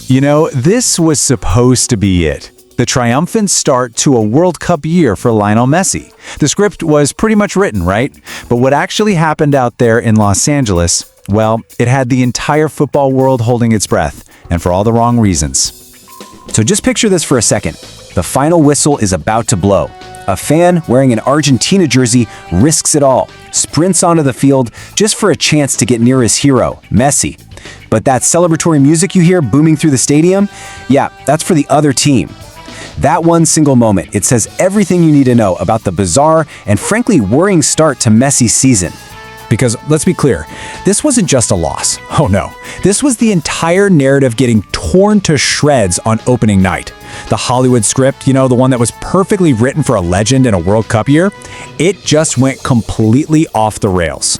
You know, this was supposed to be it. The triumphant start to a World Cup year for Lionel Messi. The script was pretty much written, right? But what actually happened out there in Los Angeles, well, it had the entire football world holding its breath, and for all the wrong reasons. So just picture this for a second. The final whistle is about to blow. A fan wearing an Argentina jersey risks it all, sprints onto the field just for a chance to get near his hero, Messi. But that celebratory music you hear booming through the stadium, yeah, that's for the other team. That one single moment, it says everything you need to know about the bizarre and frankly worrying start to Messi's season. Because let's be clear, this wasn't just a loss. Oh no, this was the entire narrative getting torn to shreds on opening night. The Hollywood script, you know, the one that was perfectly written for a legend in a World Cup year, it just went completely off the rails.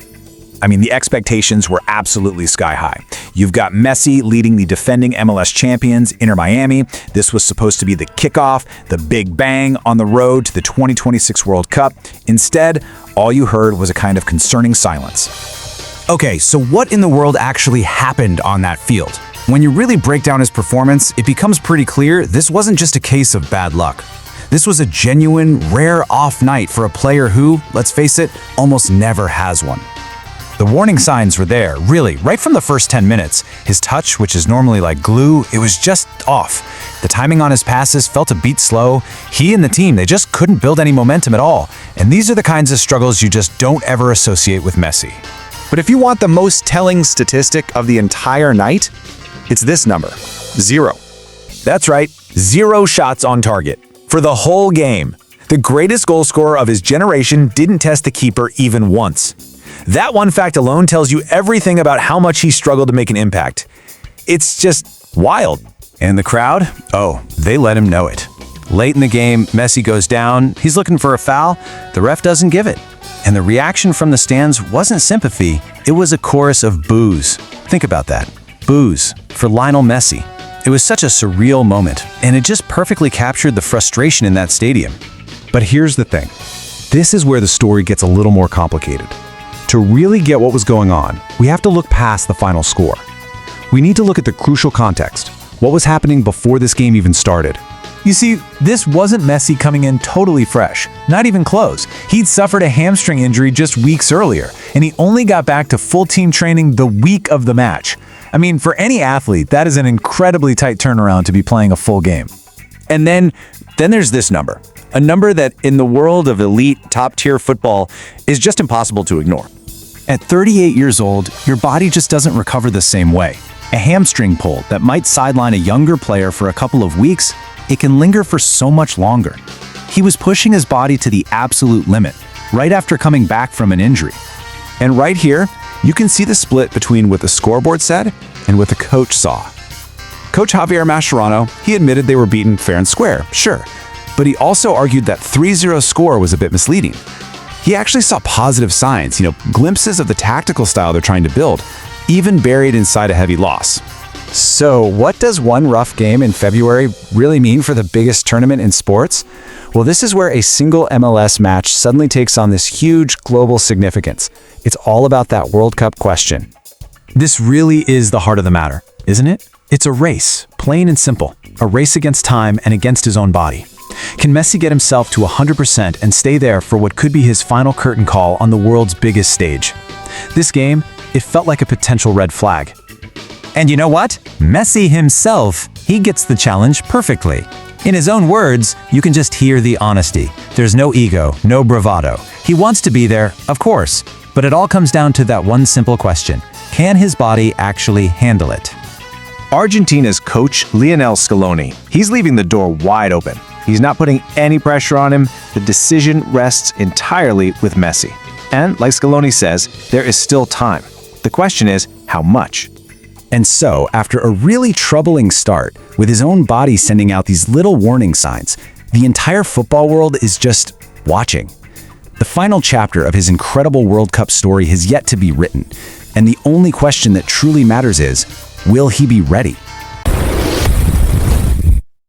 I mean, the expectations were absolutely sky high. You've got Messi leading the defending MLS champions, Inter Miami. This was supposed to be the kickoff, the big bang on the road to the 2026 World Cup. Instead, all you heard was a kind of concerning silence. Okay, so what in the world actually happened on that field? When you really break down his performance, it becomes pretty clear this wasn't just a case of bad luck. This was a genuine, rare off night for a player who, let's face it, almost never has one. The warning signs were there, really, right from the first 10 minutes. His touch, which is normally like glue, it was just off. The timing on his passes felt a beat slow. He and the team, they just couldn't build any momentum at all. And these are the kinds of struggles you just don't ever associate with Messi. But if you want the most telling statistic of the entire night, it's this number, 0. That's right, 0 shots on target for the whole game. The greatest goal scorer of his generation didn't test the keeper even once. That one fact alone tells you everything about how much he struggled to make an impact. It's just wild. And the crowd? Oh, they let him know it. Late in the game, Messi goes down. He's looking for a foul. The ref doesn't give it. And the reaction from the stands wasn't sympathy. It was a chorus of boos. Think about that. Boos for Lionel Messi. It was such a surreal moment, and it just perfectly captured the frustration in that stadium. But here's the thing. This is where the story gets a little more complicated. To really get what was going on, we have to look past the final score. We need to look at the crucial context. What was happening before this game even started? You see, this wasn't Messi coming in totally fresh, not even close. He'd suffered a hamstring injury just weeks earlier, and he only got back to full team training the week of the match. I mean, for any athlete, that is an incredibly tight turnaround to be playing a full game. And then there's this number. A number that in the world of elite, top-tier football is just impossible to ignore. At 38 years old, your body just doesn't recover the same way. A hamstring pull that might sideline a younger player for a couple of weeks, it can linger for so much longer. He was pushing his body to the absolute limit, right after coming back from an injury. And right here, you can see the split between what the scoreboard said and what the coach saw. Coach Javier Mascherano, he admitted they were beaten fair and square, sure, but he also argued that 3-0 score was a bit misleading. He actually saw positive signs, glimpses of the tactical style they're trying to build, even buried inside a heavy loss. So what does one rough game in February really mean for the biggest tournament in sports? Well, this is where a single MLS match suddenly takes on this huge global significance. It's all about that World Cup question. This really is the heart of the matter, isn't it? It's a race, plain and simple. A race against time and against his own body. Can Messi get himself to 100% and stay there for what could be his final curtain call on the world's biggest stage? This game, it felt like a potential red flag. And you know what? Messi himself, he gets the challenge perfectly. In his own words, you can just hear the honesty. There's no ego, no bravado. He wants to be there, of course, but it all comes down to that one simple question. Can his body actually handle it? Argentina's coach, Lionel Scaloni, he's leaving the door wide open. He's not putting any pressure on him. The decision rests entirely with Messi. And like Scaloni says, there is still time. The question is, how much? And so, after a really troubling start, with his own body sending out these little warning signs, the entire football world is just watching. The final chapter of his incredible World Cup story has yet to be written, and the only question that truly matters is, will he be ready?